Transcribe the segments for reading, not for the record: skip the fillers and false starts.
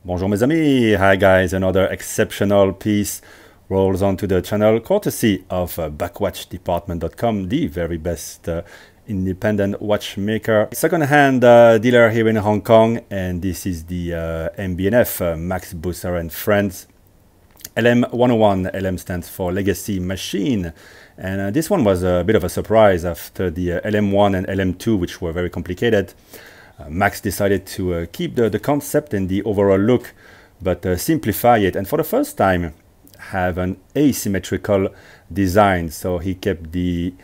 Bonjour mes amis, hi guys, another exceptional piece rolls onto the channel courtesy of backwatchdepartment.com, the very best independent watchmaker second-hand dealer here in Hong Kong, and this is the MB&F Max Busser and Friends LM101. LM stands for Legacy Machine, and this one was a bit of a surprise after the LM1 and LM2, which were very complicated. Max decided to keep the concept and the overall look, but simplify it, and for the first time have an asymmetrical design. So he kept the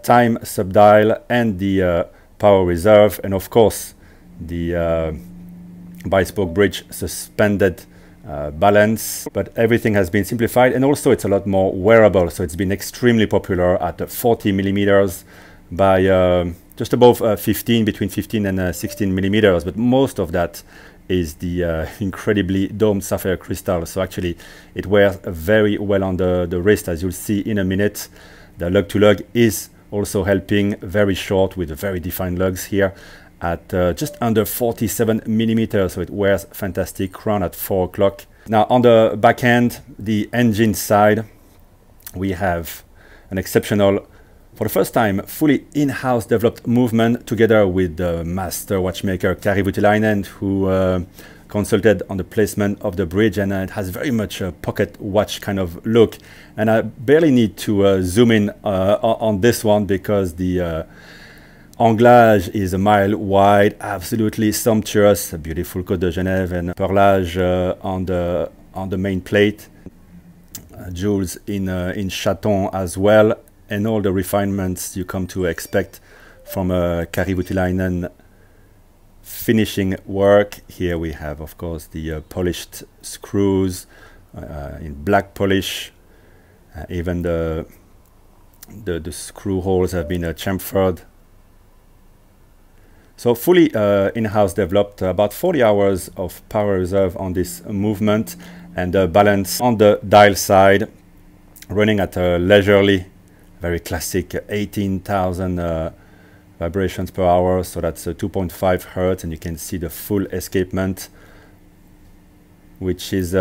time subdial and the power reserve, and of course the bi-spoke bridge suspended balance, but everything has been simplified, and also it's a lot more wearable. So it's been extremely popular at 40 millimeters by just above 15, between 15 and 16 millimeters, but most of that is the incredibly domed sapphire crystal. So actually it wears very well on the wrist, as you'll see in a minute. The lug to lug is also helping, very short with very defined lugs here at just under 47 millimeters, so it wears fantastic, crown at 4 o'clock. Now on the back end, the engine side, we have an exceptional, for the first time, fully in-house developed movement together with the master watchmaker Kari Voutilainen, who consulted on the placement of the bridge, and it has very much a pocket watch kind of look. And I barely need to zoom in on this one because the anglage is a mile wide, absolutely sumptuous, a beautiful Côte de Genève and perlage on the main plate, jewels in chaton as well, and all the refinements you come to expect from Kari Voutilainen finishing work. Here we have, of course, the polished screws in black polish. Even the screw holes have been chamfered. So fully in-house developed, about 40 hours of power reserve on this movement, and balance on the dial side, running at a leisurely, very classic 18,000 vibrations per hour. So that's 2.5 hertz, and you can see the full escapement, which is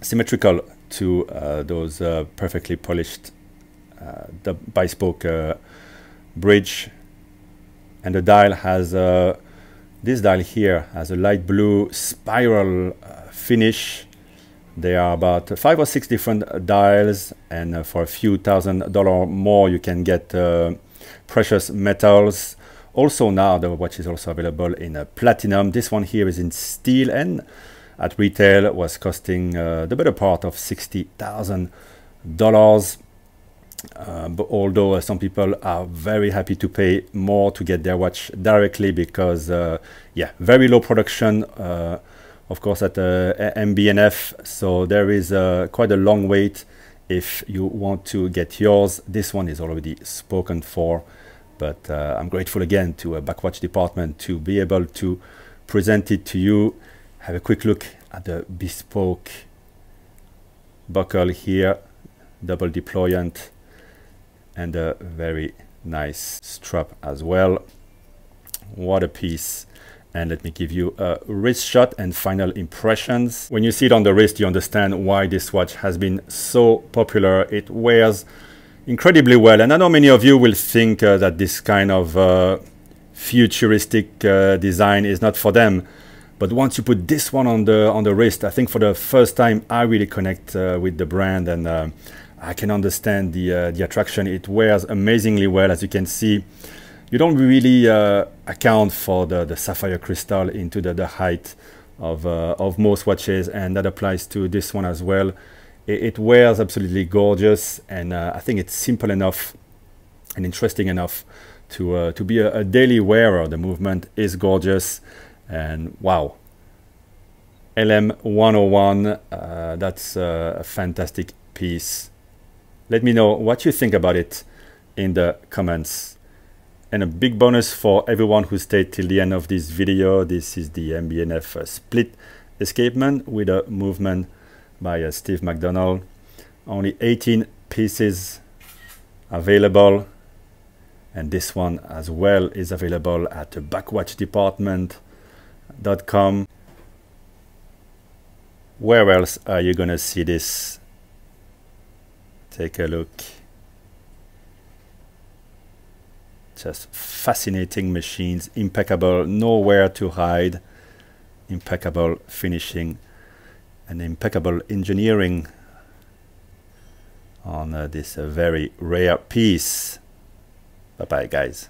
symmetrical to those perfectly polished the bi-spoke bridge. And the dial has this dial here has a light blue spiral finish. There are about 5 or 6 different dials, and for a few $1,000 more you can get precious metals. Also now the watch is also available in platinum. This one here is in steel, and at retail was costing the better part of $60,000. But although some people are very happy to pay more to get their watch directly, because yeah, very low production of course at MB&F, so there is quite a long wait if you want to get yours. This one is already spoken for, but I'm grateful again to Backwatch Department to be able to present it to you. Have a quick look at the bespoke buckle here, double deployant, and a very nice strap as well. What a piece. And let me give you a wrist shot and final impressions. When you see it on the wrist, you understand why this watch has been so popular. It wears incredibly well, and I know many of you will think that this kind of futuristic design is not for them, but once you put this one on the wrist, I think for the first time I really connect with the brand, and I can understand the attraction. It wears amazingly well. As you can see, you don't really account for the sapphire crystal into the height of most watches, and that applies to this one as well. It wears absolutely gorgeous, and I think it's simple enough and interesting enough to be a daily wearer. The movement is gorgeous, and wow, LM101, that's a fantastic piece. Let me know what you think about it in the comments. And a big bonus for everyone who stayed till the end of this video. This is the MB&F split escapement with a movement by Steve McDonald. Only 18 pieces available, and this one as well is available at backwatchdepartment.com. Where else are you gonna see this? Take a look. Just fascinating machines, impeccable, nowhere to hide, impeccable finishing and impeccable engineering on this very rare piece. Bye bye guys.